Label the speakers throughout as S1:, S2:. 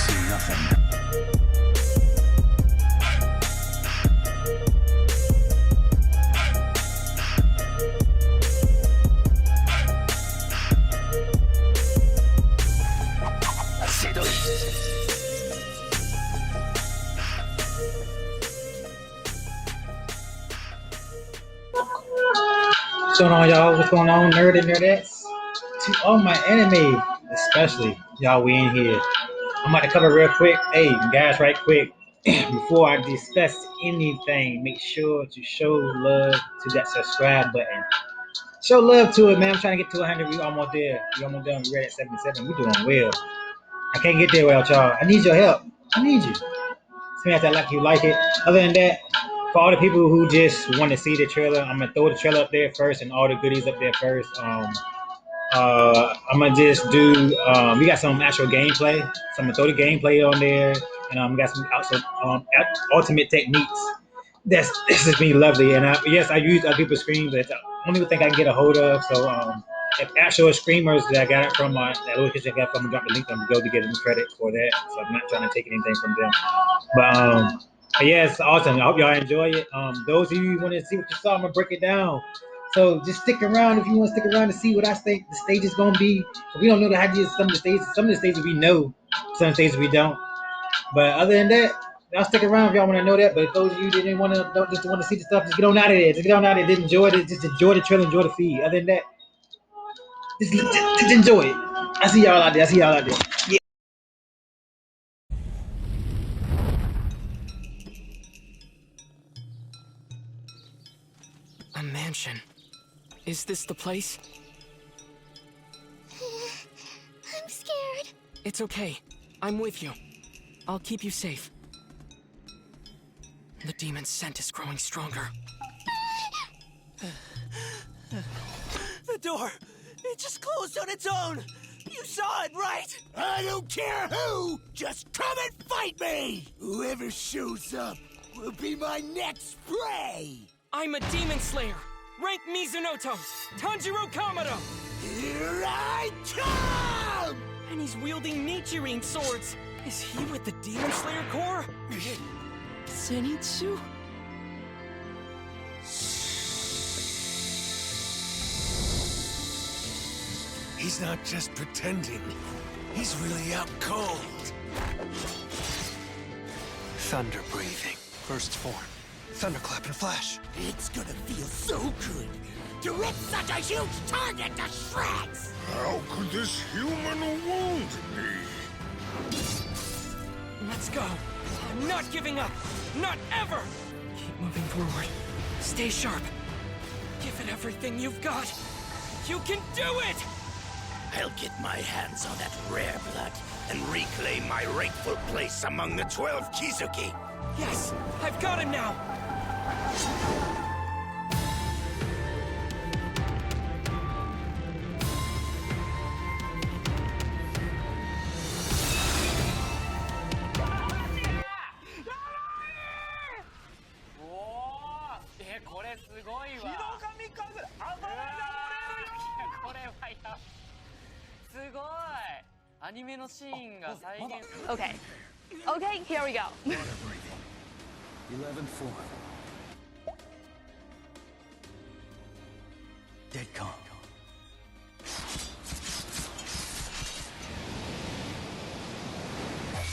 S1: see nothing.
S2: What's going on, y'all? What's going on, nerd and nerdettes? To all my anime, especially y'all, we in here. I'm about to cover real quick. Hey, guys, right quick. Before I discuss anything, make sure to show love to that subscribe button. Show love to it, man. I'm trying to get to 100. We almost there. We almost done. We're at 77. We're doing well. I can't get there without y'all. I need your help. I need you. Smash that like you like it. Other than that, for all the people who just want to see the trailer, I'm gonna throw the trailer up there first and all the goodies up there first. I'm gonna just do. We got some actual gameplay, so I'm gonna throw the gameplay on there, and we got some also ultimate techniques. This has been lovely, and yes, I use other people's screens, but it's the only thing I can get a hold of. So if actual streamers that I got it from that little kitchen I got from, drop the link, I'm go to get them credit for that. So I'm not trying to take anything from them, but yeah, it's awesome. I hope y'all enjoy it. Those of you who want to see what you saw, I'm gonna break it down. So just stick around if you want to stick around to see what I think the stage is gonna be. We don't know the ideas of some of the stages. Some of the stages we know, some of the stages we don't. But other than that, y'all stick around if y'all want to know that. But those of you that didn't want to, don't just want to see the stuff, just get on out of there. Just get on out of there. Just enjoy it. Just enjoy the trailer, enjoy the feed. Other than that, just enjoy it. I see y'all out there. I see y'all out there. Yeah.
S3: A mansion. Is this the place?
S4: I'm scared.
S3: It's okay. I'm with you. I'll keep you safe. The demon's scent is growing stronger.
S5: The door! It just closed on its own! You saw it, right? I don't care who! Just come and fight me! Whoever shows up will be my next prey!
S3: I'm a demon slayer! Rank Mizunoto! Tanjiro Kamado!
S5: Here I come!
S3: And he's wielding Nichirin swords! Is he with the Demon Slayer Corps? Zenitsu?
S5: He's not just pretending. He's really out cold.
S1: Thunder breathing. First form. Thunderclap and flash.
S5: It's gonna feel so good to rip such a huge target to shreds!
S6: How could this human wound me?
S3: Let's go. I'm not giving up. Not ever. Keep moving forward. Stay sharp. Give it everything you've got. You can do it!
S5: I'll get my hands on that rare blood and reclaim my rightful place among the 12 Kizuki.
S3: Yes, I've got him now.
S4: Okay. Okay, here we go.
S1: 11th form. Dead calm.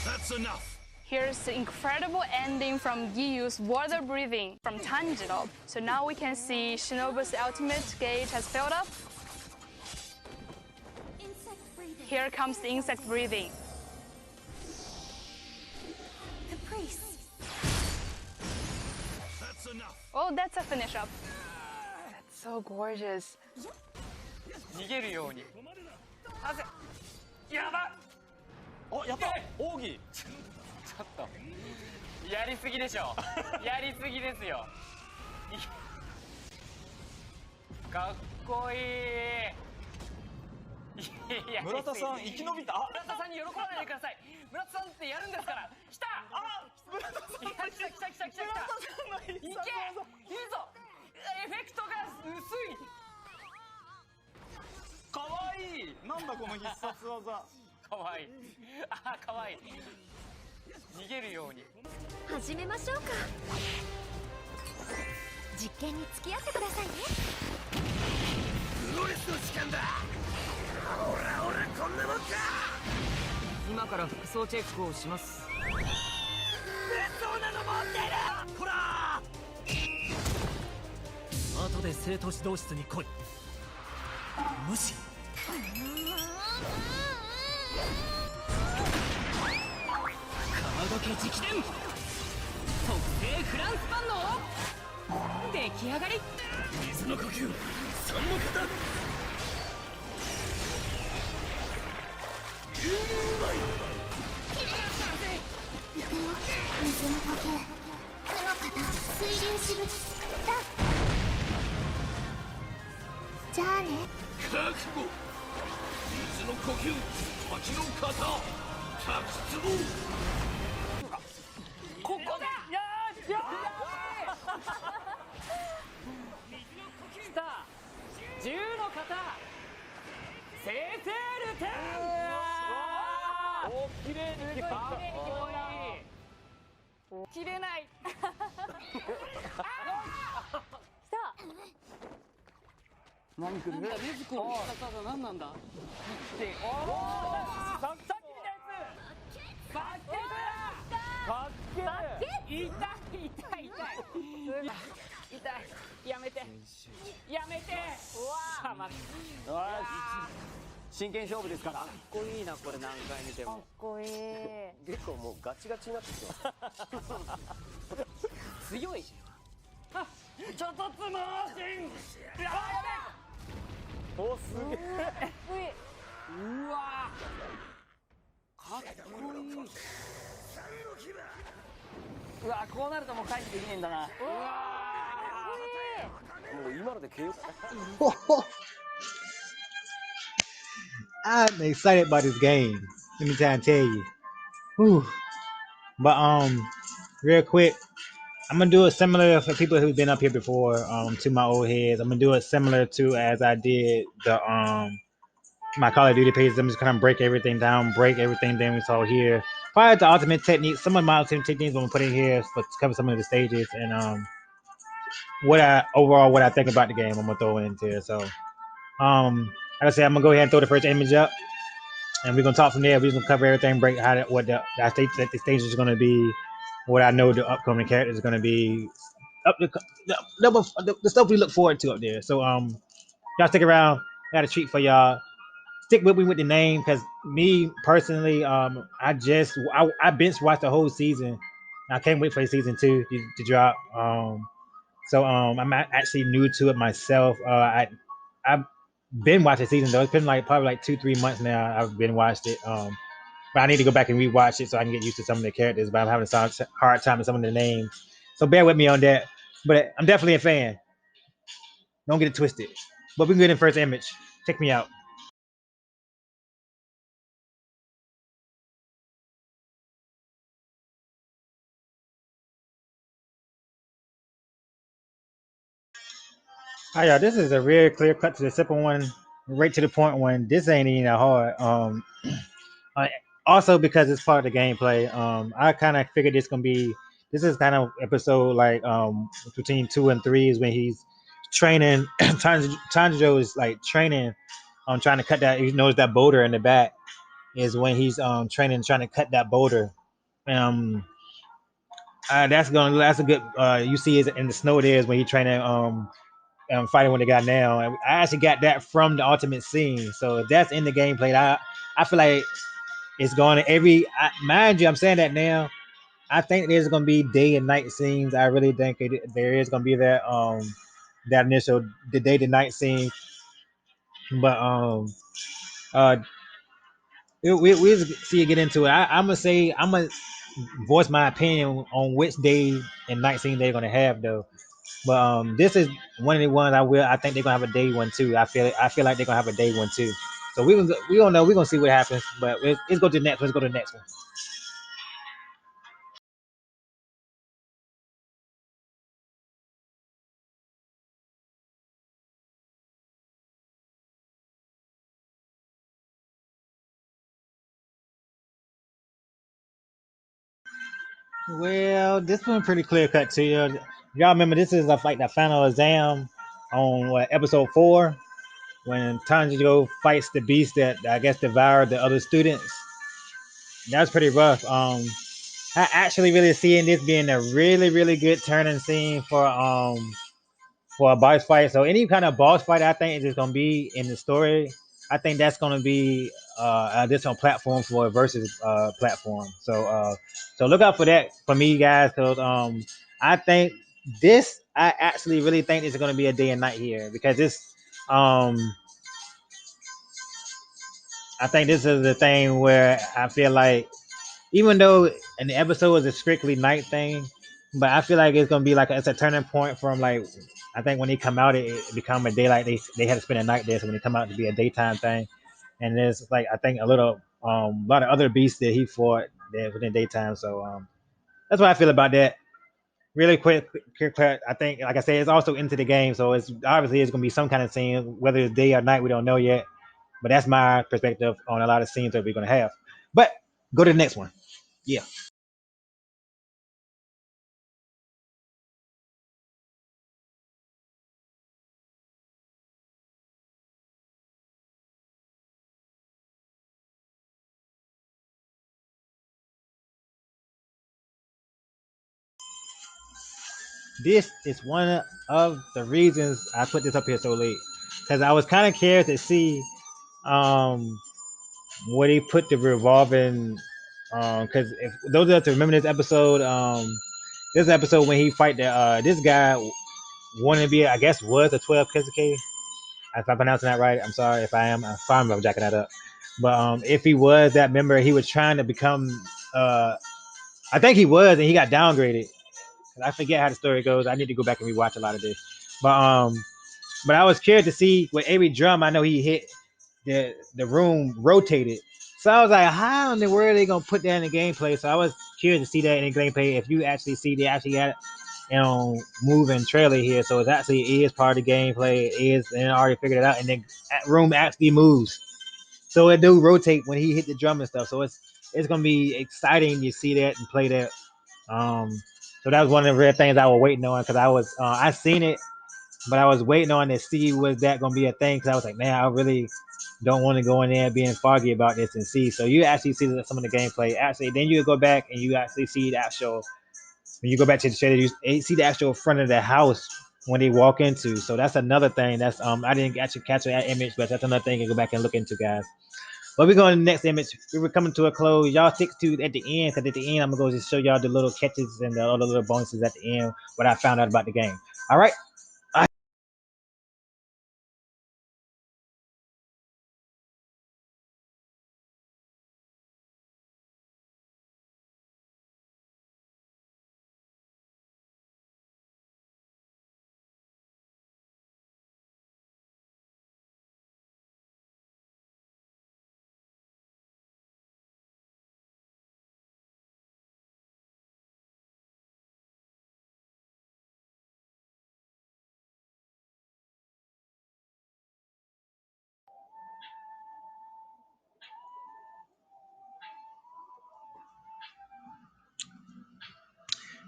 S6: That's enough.
S4: Here's the incredible ending from Giyu's water breathing from Tanjiro. So now we can see Shinobu's ultimate gauge has filled up. Here comes the insect breathing.
S7: The priest.
S6: That's enough.
S4: Oh, that's a finish up.
S8: That's so gorgeous.
S9: 逃げるように。なぜ？やば。
S10: お、やった。奥義。
S9: ちょっと。やりすぎでしょ。やりすぎですよ。かっこいい。
S10: 村田さん生き延びた。
S9: 村田さんに喜ばないでください。村田さんってやるんですから。来た。あ、村田さん。来た。いけ。いいぞ。エフェクトが薄い。
S10: かわいい。なんだこの必殺技。
S9: かわいい。あーかわいい。逃げるように。
S7: 始めましょうか。実験に付き合ってくださいね。
S5: プロレスの時間だ。ほらほら、こんなもんか。
S3: 今から服装チェックをします。
S5: そうなの持ってる。ほら。
S3: 後で生徒指導室に来い。無視。川時直伝特製フランスパンの出来上がり。
S5: 水の呼吸、三の型。
S7: 水の呼吸、負の型、水流しぶきだ。じゃあね。
S5: 覚悟。水の呼吸、八の型、滝壺。
S9: ここだ。よーしよーし。来た。10の型。生成ルテン。お、綺麗に決まった。切れない。来た。何くる？ねずくんの必殺技何なんだ？さっき見たやつ。バッケだ。かっけー。痛い。やめて。うわー。真剣勝負ですから。かっこいいな、これ何回見ても。かっこいい。
S10: 結構もうガチガチになってきてます。
S9: 強い。あ、ちょっとつもーしん。やべ。
S10: お、すげえ。
S9: うわー。かっこいい。うわー、こうなるともう回避できねえんだな。うわ
S10: もう今ので KO。I'm
S2: excited about this game. Let me try and tell you. Whew. But real quick, I'm gonna do it similar for people who've been up here before. To my old heads, I'm gonna do it similar to as I did the my Call of Duty pages. I'm just gonna break everything down we saw here. Prior to ultimate techniques, some of my ultimate techniques I'm gonna put in here to cover some of the stages and what I think about the game. I'm gonna throw it into here. So like I said, I'm gonna go ahead and throw the first image up, and we're gonna talk from there. We're gonna cover everything, break what the stage is gonna be, what I know the upcoming characters are gonna be, up the stuff we look forward to up there. So y'all stick around. I got a treat for y'all. Stick with me with the name, because me personally, I binge watched the whole season. I can't wait for season 2 to drop. So I'm actually new to it myself. I've been watching season though. It's been probably 2-3 months now. I've been watched it. But I need to go back and rewatch it so I can get used to some of the characters. But I'm having a hard time with some of the names, so bear with me on that. But I'm definitely a fan. Don't get it twisted. But we can get in first image. Check me out. All right, y'all. This is a real clear cut to the simple one, right to the point one. This ain't even that hard. Also because it's part of the gameplay. I kind of figured this is kind of episode between 2 and 3 is when he's training. Tanjiro is training on trying to cut that. You notice that boulder in the back is when he's training trying to cut that boulder. That's a good. You see, is in the snow there is when he's training fighting with the guy now. And I actually got that from the ultimate scene. So if that's in the gameplay, I feel like it's going to mind you, I'm saying that now. I think there's going to be day and night scenes. I really think there is going to be that initial the day to night scene. But we'll see you get into it. I'm gonna voice my opinion on which day and night scene they're gonna have though. But this is one of the ones I think they're gonna have a day one too. I feel like they're gonna have a day one too. So we don't know. We're gonna see what happens. But let's go to the next one. Let's go to the next one. Well, this one pretty clear cut to you. Y'all remember this is like the final exam on what, episode 4 when Tanjiro fights the beast that I guess devoured the other students. That was pretty rough. I actually really seeing this being a really good turning scene for a boss fight. So any kind of boss fight, I think is just gonna be in the story. I think that's gonna be additional platforms for a versus platform. So look out for that for me, guys. Because I think this, I actually really think this is gonna be a day and night here because this, um, I think this is the thing where I feel like even though an episode is a strictly night thing, but I feel like it's gonna be like it's a turning point from like I think when they come out it become a daylight they had to spend a night there, so when they come out to be a daytime thing, and there's like I think a lot of other beasts that he fought there within daytime, so that's what I feel about that. Really quick, I think like I said, it's also into the game, so it's obviously it's gonna be some kind of scene, whether it's day or night, we don't know yet, but that's my perspective on a lot of scenes that we're gonna have. But go to the next one. Yeah. This is one of the reasons I put this up here so late because I was kind of curious to see um where they put the revolving because if those that remember this episode when he fight the this guy wanted to be I guess was a 12 Keisuke. If I'm pronouncing that right, I'm sorry if I am. I'm sorry if I'm jacking that up. But if he was that member, he was trying to become uh I think he was and he got downgraded. I forget how the story goes. I need to go back and rewatch a lot of this. But but I was curious to see with every drum. I know he hit the room rotated. So I was like, how in the world are they gonna put that in the gameplay? So I was curious to see that in the gameplay. If you actually see they actually got moving trailer here, so it's actually it is part of the gameplay. It is and I already figured it out, and the room actually moves. So it do rotate when he hit the drum and stuff. So it's gonna be exciting to see that and play that. Um, so that was one of the real things I was waiting on because I seen it, but I was waiting on to see was that gonna be a thing because I was like, man, I really don't want to go in there being foggy about this and see. So you actually see some of the gameplay. Actually, then you go back and you actually see the actual. When you go back to the trailer, you see the actual front of the house when they walk into. So that's another thing. That's I didn't actually catch that image, but that's another thing to go back and look into, guys. But we're going to the next image. We were coming to a close. Y'all stick to at the end, because at the end, I'm going to go just show y'all the little catches and the other little bonuses at the end, what I found out about the game. All right?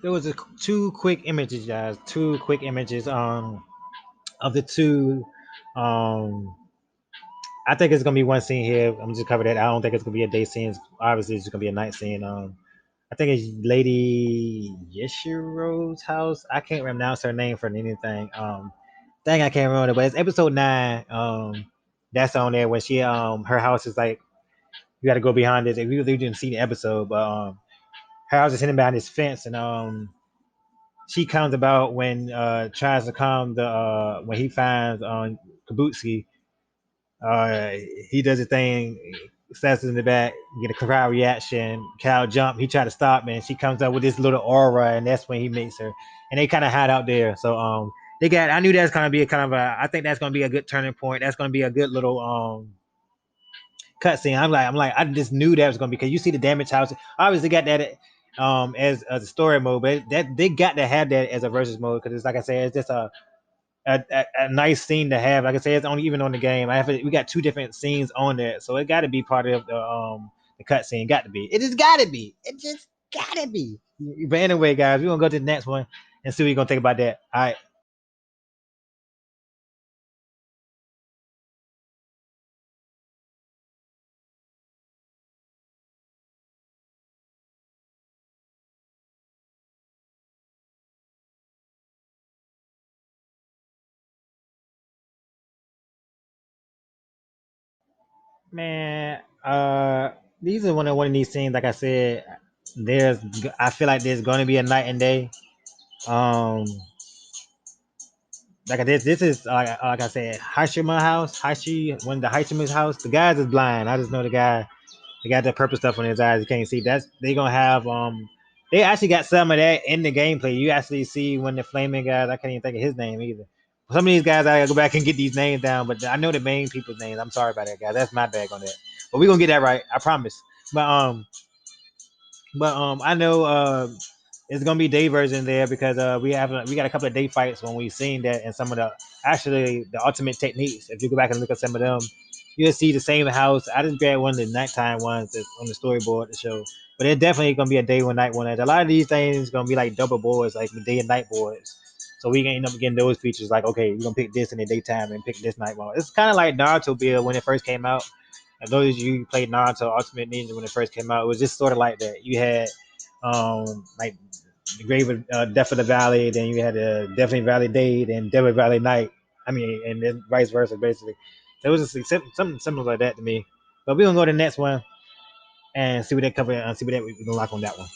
S2: There was two quick images, guys. Two quick images of the two. Um, I think it's gonna be one scene here. I'm just cover that. I don't think it's gonna be a day scene. Obviously, it's just gonna be a night scene. I think it's Lady Yeshiro's house. I can't pronounce her name for anything. Thing I can't remember, but it's episode 9. That's on there when she her house is like you got to go behind this. If you didn't see the episode, but her house is hidden behind this fence, and she comes about when tries to calm the when he finds Kabutsky. Uh, he does a thing, steps in the back, get a crowd reaction. Cal jump. He tried to stop, man. She comes up with this little aura, and that's when he makes her. And they kind of hide out there. So they got. I knew that's gonna be a kind of a. I think that's gonna be a good turning point. That's gonna be a good little cutscene. I'm like, I just knew that was gonna be because you see the damage house. Obviously, got that as a story mode, but that they got to have that as a versus mode because it's like I said, it's just a nice scene to have. Like I said, it's only even on the game. We got two different scenes on there, so it got to be part of the cut scene. Got to be. It just got to be. It just Gotta be. But anyway, guys, we're gonna go to the next one and see what you're gonna think about that. All right. Man, these are one of these things. Like I said, there's. I feel like there's going to be a night and day. Um, like this is like I said, Hashima house, one of the Hashima's house. The guy is blind. I just know the guy. They got that purple stuff on his eyes. You can't see. That's they gonna have. They actually got some of that in the gameplay. You actually see when the flaming guys. I can't even think of his name either. Some of these guys, I gotta go back and get these names down. But I know the main people's names. I'm sorry about that, guys. That's my bag on that. But we gonna get that right. I promise. But I know it's gonna be day version there because we got a couple of day fights when we seen that and some of the actually the ultimate techniques. If you go back and look at some of them, you'll see the same house. I just grabbed one of the nighttime ones that's on the storyboard to show, but it's definitely gonna be a day one night one. A lot of these things gonna be like double boards, like day and night boards. So we can end up getting those features like okay, we're gonna pick this in the daytime and pick this night mode. It's kind of like Naruto build when it first came out. And those of you who played Naruto Ultimate Ninja when it first came out, it was just sort of like that. You had like the Grave of Death of the Valley, then you had the Deathly Valley Day, then Deathly Valley Night. I mean, and then vice versa, basically. So it was just something similar like that to me. But we're gonna go to the next one and see what they cover and see what we can lock on that one.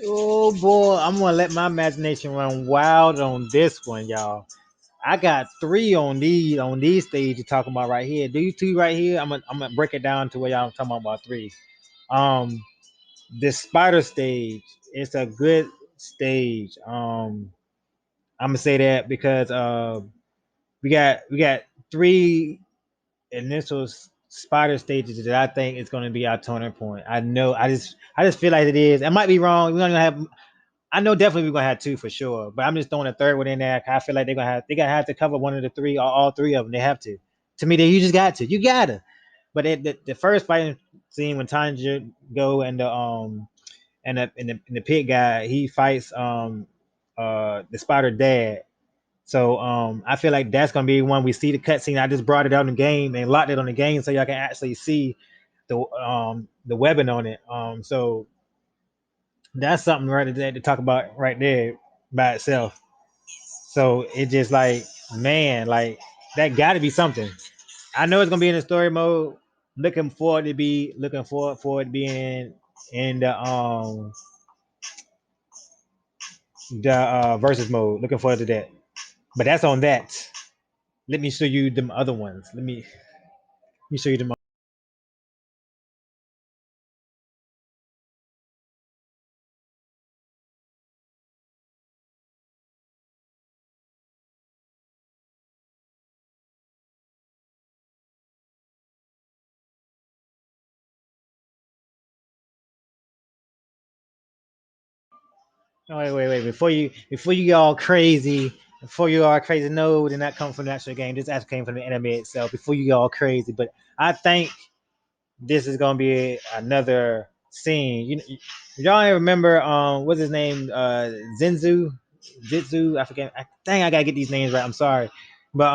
S2: Oh boy, I'm gonna let my imagination run wild on this one, y'all. I got three on these stages you're talking about right here. These two right here, I'm gonna break it down to where y'all talking about three. Um, the spider stage, it's a good stage. I'm gonna say that because we got three initial spider stages that I think is gonna be our turning point. I know I just feel like it is. I might be wrong. We're gonna have I know definitely we're gonna have two for sure, but I'm just throwing a third one in there. I feel like they're gonna have to cover one of the three or all three of them. They have to. To me, you just got to. You gotta. But the first fighting scene when Tanja go and the pit guy, he fights the spider dad. So I feel like that's gonna be one we see the cutscene. I just brought it out in the game and locked it on the game so y'all can actually see the webbing on it. So that's something right there to talk about right there by itself. So it just like man, like that got to be something. I know it's gonna be in the story mode. Looking forward for it being in the versus mode. Looking forward to that. But that's on that. Let me show you them other ones. Let me show you them. Oh, wait. Before you get all crazy, before you all crazy, no, did not come from the actual game. This actually came from the anime itself. Before you get all crazy, but I think this is gonna be another scene. Y'all ain't remember what's his name? Zenzu, Jitsu. I forget. Dang, I gotta get these names right. I'm sorry, but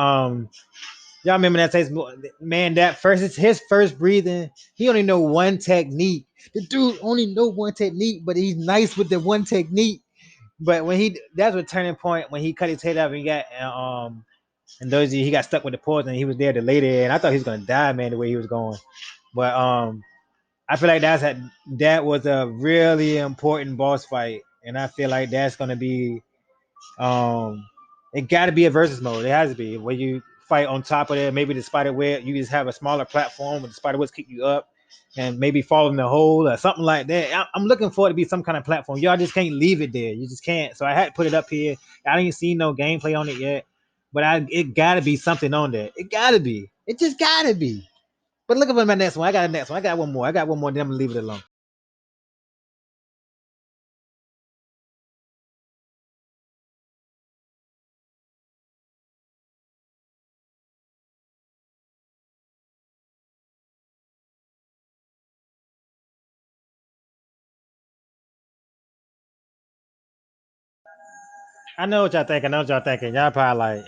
S2: y'all remember that taste? Man, that first it's his first breathing. He only know one technique. The dude only know one technique, but he's nice with the one technique. But that's a turning point when he cut his head off and he got and those he got stuck with the poison. He was there to lay there, and I thought he was gonna die, man, the way he was going. But I feel like that was a really important boss fight, and I feel like that's gonna be it got to be a versus mode. It has to be where you fight on top of there. Maybe the spider web, you just have a smaller platform with the spider webs keep you up, and maybe fall in the hole or something like that. I'm looking for it to be some kind of platform. Y'all just can't leave it there. You just can't. So I had to put it up here. I didn't see no gameplay on it yet, but it gotta be something on there. It gotta be. It just gotta be. But look at my next one. I got a next one. I got one more. Then I'm gonna leave it alone. I know what y'all thinking. Y'all probably like,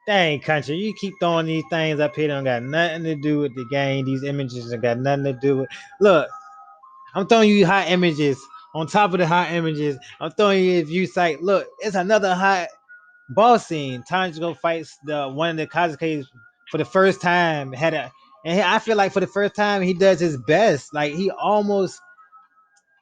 S2: dang, country, you keep throwing these things up here. Don't got nothing to do with the game. These images don't got nothing to do with. Look, I'm throwing you hot images on top of the hot images. I'm throwing you a view site. Look, it's another hot ball scene. Tanjiro fights the one of the Kazakes for the first time. And I feel like for the first time he does his best. Like he almost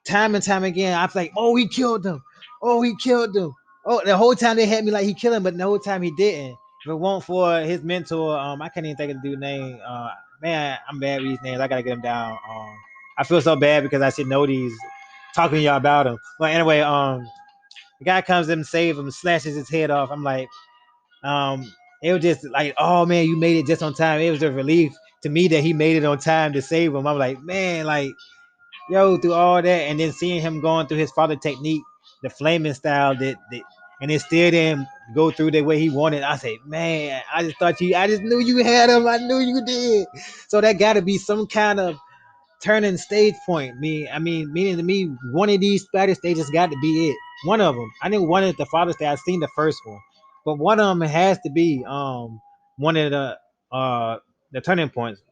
S2: time and time again. I feel like, oh, he killed him. Oh, he killed him. Oh, the whole time they had me like he killed him, but the whole time he didn't. If it weren't for his mentor, I can't even think of the dude's name. Man, I'm bad with these names. I gotta get him down. I feel so bad because I should know these. Talking to y'all about him. But anyway, the guy comes in and saves him, slashes his head off. I'm like, it was just like, oh man, you made it just on time. It was a relief to me that he made it on time to save him. I'm like, man, like, yo, through all that, and then seeing him going through his father technique, the flaming style that and it still didn't go through the way he wanted. I say, man, I just knew you had him. I knew you did. So that got to be some kind of turning stage point. Meaning to me, one of these spider stages got to be it. One of them. I think one is the father stage. I've seen the first one, but one of them has to be one of the turning points.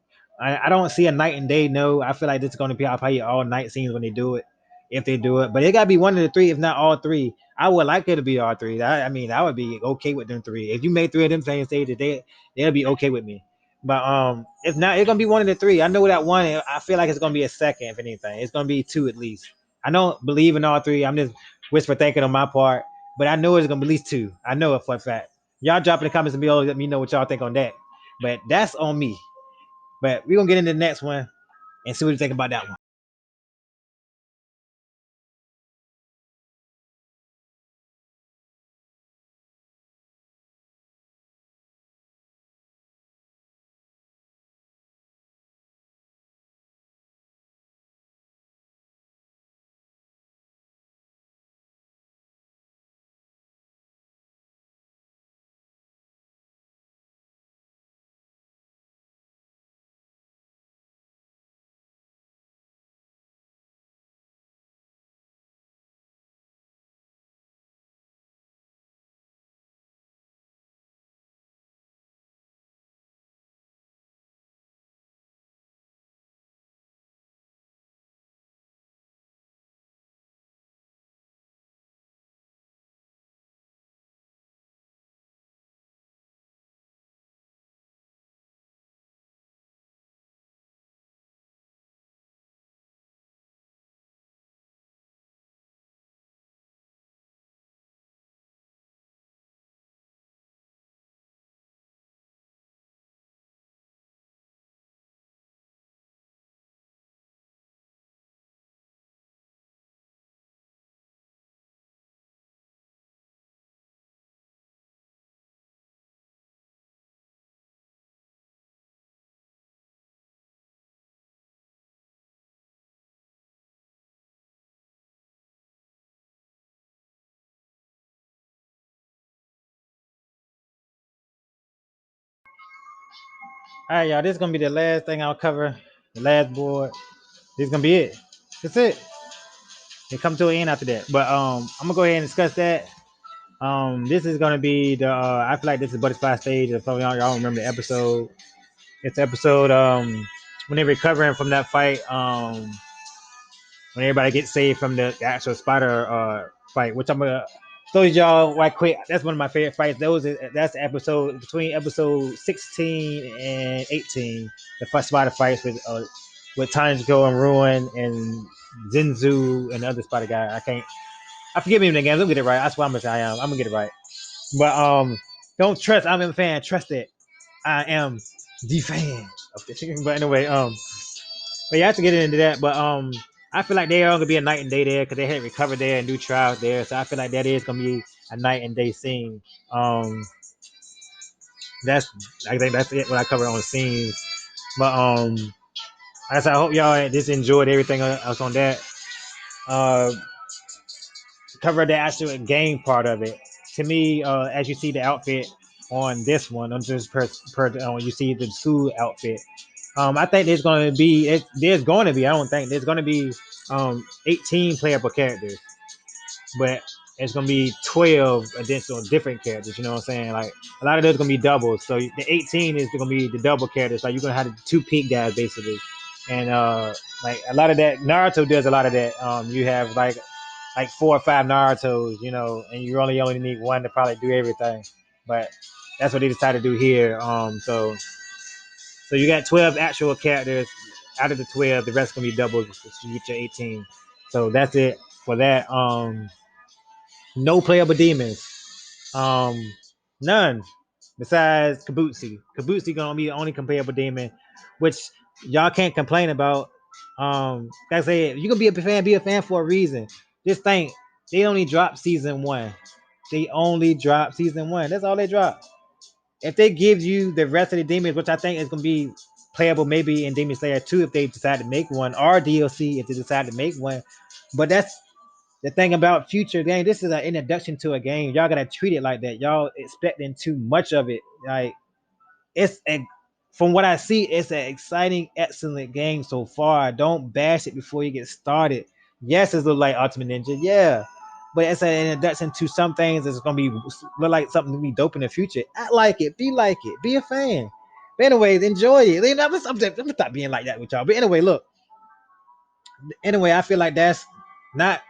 S2: I don't see a night and day. No, I feel like this is going to be probably all night scenes when they do it, if they do it. But it got to be one of the three, if not all three. I would like it to be all three. I would be okay with them three. If you made three of them same stages, they'll be okay with me. But if not, it's gonna be one of the three. I know that one. I feel like it's gonna be a second. If anything, it's gonna be two at least. I don't believe in all three. I'm just wishful thinking on my part, but I know it's gonna be at least two. I know it for a fact. Y'all drop in the comments below. Let me know what y'all think on that. But that's on me. But we're gonna get into the next one and see what you think about that one. All right, y'all. This is gonna be the last thing I'll cover. The last board. This is gonna be it. That's it. It come to an end after that. But I'm gonna go ahead and discuss that. This is gonna be the. I feel like this is Butterfly stage. If y'all remember the episode, it's the episode when they're recovering from that fight. When everybody gets saved from the actual spider fight, which I'm gonna show y'all right quick. That's one of my favorite fights. That's the episode between episode 16 and 18. The first spider fights with Tanjiro and Ruin and Zenzu and the other spider guy. I forget me in the game. Let me get it right. That's what I'm gonna say. I'm gonna get it right. But don't trust. I'm a fan. Trust it. I am the fan of this. But anyway, but you have to get into that. But I feel like they are gonna be a night and day there because they had recovered there and do trials there. So I feel like that is gonna be a night and day scene. That's I think that's it what I cover on the scenes. But like I said, I hope y'all just enjoyed everything else on that. Uh, cover the actual game part of it. To me, as you see the outfit on this one, on this you see the school outfit. I think there's going to be. I don't think there's going to be 18 playable characters, but it's going to be 12 additional different characters. You know what I'm saying? Like a lot of those are going to be doubles. So the 18 is going to be the double characters. Like you're going to have the two peak guys basically, and like a lot of that Naruto does a lot of that. You have like 4 or 5 Naruto's, you know, and you only need one to probably do everything. But that's what they decided to do here. So you got 12 actual characters. Out of the 12, the rest gonna be doubles to get your 18. So that's it for that. No playable demons. Um, none besides Kabuki. Kabuki gonna be the only complayable demon, which y'all can't complain about. Like I said, you can be a fan for a reason. Just think, they only dropped season 1. They only dropped season 1. That's all they dropped. If they give you the rest of the demons, which I think is gonna be playable maybe in Demon Slayer 2 if they decide to make one, or DLC if they decide to make one. But that's the thing about future game. This is an introduction to a game. Y'all gotta treat it like that. Y'all expecting too much of it. Like it's a, from what I see, it's an exciting, excellent game so far. Don't bash it before you get started. Yes, it's look like Ultimate Ninja, yeah, but it's an introduction to some things that's gonna be look like something to be dope in the future. I like it, be a fan. But anyways, enjoy it. I'm stop being like that with y'all. But anyway, look. Anyway, I feel like that's not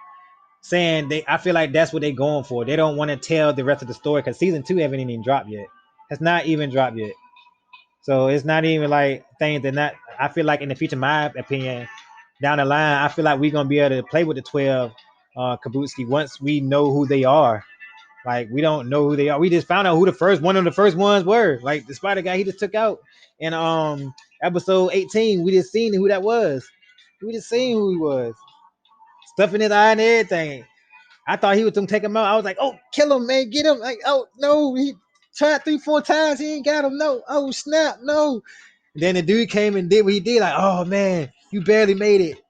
S2: saying they. I feel like that's what they're going for. They don't want to tell the rest of the story because season 2 haven't even dropped yet. It's not even dropped yet. So it's not even like things that not. I feel like in the future, my opinion, down the line, I feel like we're gonna be able to play with the 12 Kabuki once we know who they are. Like we don't know who they are. We just found out who one of the first ones were. Like the spider guy he just took out in episode 18. We just seen who that was. We just seen who he was. Stuff in his eye and everything. I thought he was gonna take him out. I was like, oh, kill him, man, get him. Like, oh no, he tried 3-4 times. He ain't got him. No, oh snap, no. And then the dude came and did what he did. Like, oh man, you barely made it.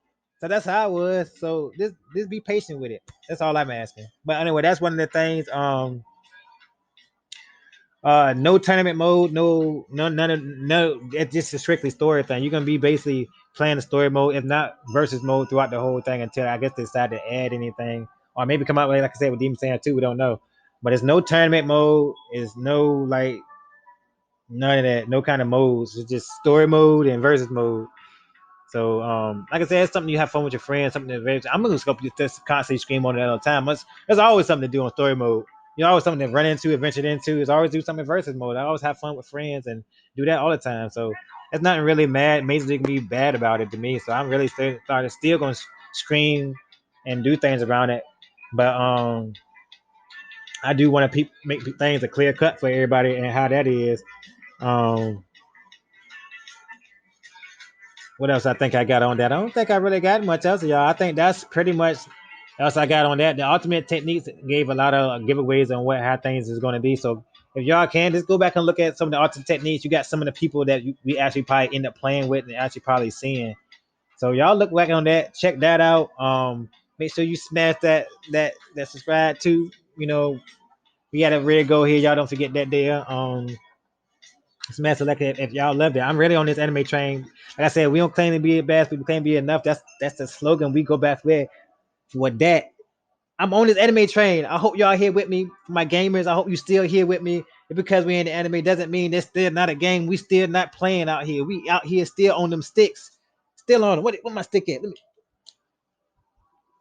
S2: So that's how I was. So this be patient with it. That's all I'm asking. But anyway, that's one of the things. No tournament mode, no. It's just a strictly story thing. You're gonna be basically playing the story mode, if not versus mode, throughout the whole thing until I guess they decide to add anything, or maybe come out with, like I said, with Demon Slayer 2. We don't know, but it's no tournament mode. It's no like none of that. No kind of modes. It's just story mode and versus mode. So, like I said, it's something you have fun with your friends. Something that very. I'm gonna go just constantly scream on it all the time. There's always something to do on story mode. You know, always something to run into, adventure into. Is always do something in versus mode. I always have fun with friends and do that all the time. So it's nothing really majorly can be bad about it to me. So I'm really still gonna scream and do things around it. But I do want to make things a clear cut for everybody and how that is. Um, What else I think I got on that? I don't think I really got much else, y'all. I think that's pretty much else I got on that. The ultimate techniques gave a lot of giveaways on how things is going to be. So if y'all can just go back and look at some of the ultimate techniques, you got some of the people that we actually probably end up playing with and actually probably seeing. So y'all look back on that, check that out. Make sure you smash that subscribe to. You know, we got a red go here. Y'all don't forget that there. Smash select if y'all loved it. I'm really on this anime train. Like I said, we don't claim to be the best, we claim to be enough. That's the slogan we go back with. For that, I'm on this anime train. I hope y'all here with me. For my gamers, I hope you still here with me. Because we're in the anime doesn't mean there's still not a game. We still not playing out here. We out here still on them sticks. Still on them. What my stick at?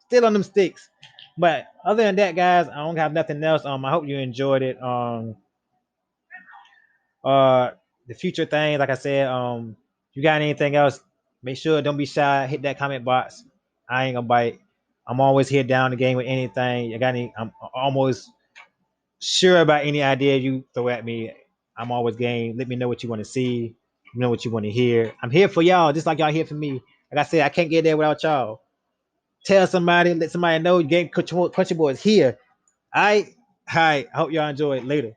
S2: Still on them sticks. But other than that, guys, I don't have nothing else. I hope you enjoyed it. Uh, the future thing, like I said, you got anything else, make sure don't be shy, hit that comment box. I ain't gonna bite. I'm always here down the game with anything. I'm almost sure about any idea you throw at me. I'm always game. Let me know what you want to see. Let me know what you want to hear. I'm here for y'all, just like y'all here for me. Like I said, I can't get there without y'all. Tell somebody, let somebody know game Countryboi is here. All right. Hi. I hope y'all enjoy it later.